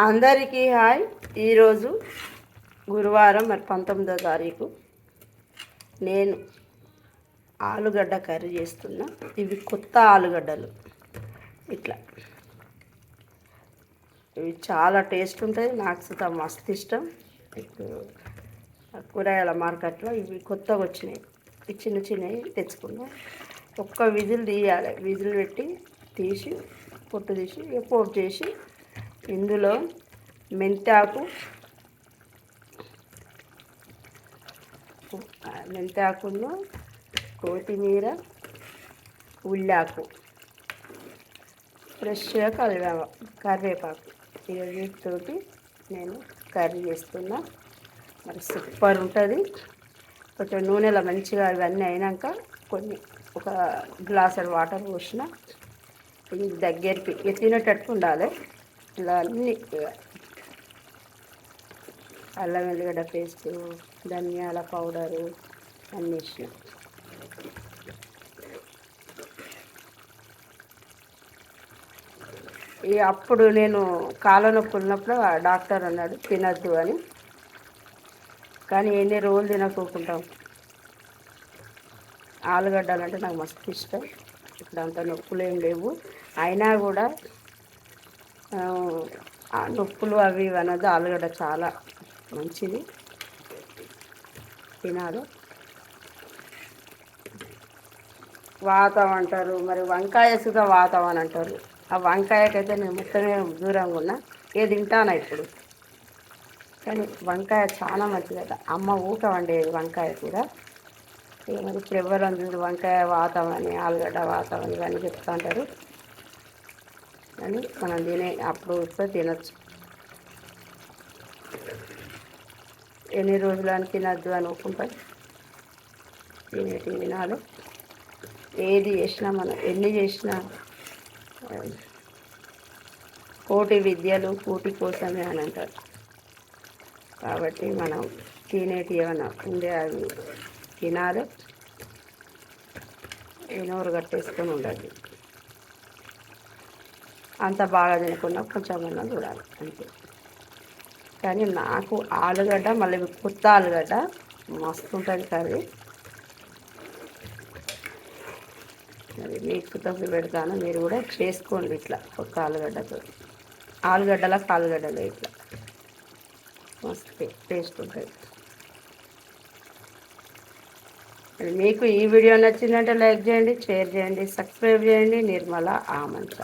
అందరికీ హాయ్. ఈరోజు గురువారం, మరి 19వ తారీఖు. నేను ఆలుగడ్డ కర్రీ చేస్తున్నా. ఇవి కొత్త ఆలుగడ్డలు. ఇట్లా ఇవి చాలా టేస్ట్ ఉంటాయి. నాకు సుతా మస్తు ఇష్టం. ఇప్పుడు కూరగాయల మార్కెట్లో ఇవి కొత్తగా వచ్చినాయి. ఈ చిన్న చిన్నవి తెచ్చుకున్నా. ఒక్క విజిల్ తీయాలి. విజిల్ పెట్టి తీసి పొట్టు తీసి పోపు చేసి ఇందులో మెంతాకును, కొత్తిమీర, ఉల్లాకు, ఫ్రెష్గా కరివేపాకు ఇక వీటితోటి నేను కర్రీ చేస్తున్నా. మరి సూపర్ ఉంటుంది. కొంచెం నూనెలో మంచిగా ఇవన్నీ అయినాక ఒక గ్లాసు వాటర్ పోసిన ఇది దగ్గరికి తినేటట్టు ఉండాలి. ఇలా అన్నీ అల్లం వెల్లిగడ్డ పేస్టు, ధనియాల పౌడరు అన్నీ వేసిన. అప్పుడు నేను కాళ్ళ నొప్పి ఉన్నప్పుడు డాక్టర్ అన్నాడు తినద్దు అని. కానీ ఎన్ని రోజులు తినకోకుంటాం. ఆలుగడ్డలు అంటే నాకు మస్తు ఇష్టం. ఇప్పుడు అంత నొప్పులు ఏం లేవు. అయినా కూడా నొప్పులు అవి అనదు. ఆలుగడ్డ చాలా మంచిది, తినాలి. వాతం అంటారు, మరి వంకాయ సుగా వాతం అని అంటారు. ఆ వంకాయకైతే నేను మొత్తమే దూరంగా ఉన్నా. తింటానా ఇప్పుడు. కానీ వంకాయ చాలా మంచిది కదా. అమ్మ ఊక వండేది వంకాయ కూడా. మరి ఇప్పుడు ఎవరు అందరూ వంకాయ వాతం అని, ఆలుగడ్డ వాతం అని ఇవన్నీ చెప్తూ ఉంటారు. అని మనం అప్పుడు ఇప్పుడు తినచ్చు. ఎన్ని రోజులు అని తినద్దు అనుకుంటాం. తినాలి. ఏది చేసినా మనం ఎన్ని చేసినా కోటి విద్యలు కూటి కోసమే అని అంటారు. కాబట్టి మనం తినేటి ఏమైనా ఉండే అవి తినాలి. నోరు కట్టేసుకొని ఉండాలి. అంత బాగా తినకుండా కొంచెం చూడాలి అంతే. కానీ నాకు ఆలుగడ్డ, మళ్ళీ కొత్త ఆలుగడ్డ మస్తు ఉంటుంది కర్రీ. అది మీకు తప్పు పెడతాను, మీరు కూడా చేసుకోండి ఇట్లా. ఒక్క ఆలుగడ్డలు ఇట్లా మస్తు టేస్ట్ ఉంటుంది. మీకు ఈ వీడియో నచ్చిందంటే లైక్ చేయండి, షేర్ చేయండి, సబ్స్క్రైబ్ చేయండి. నిర్మల ఆమంచ.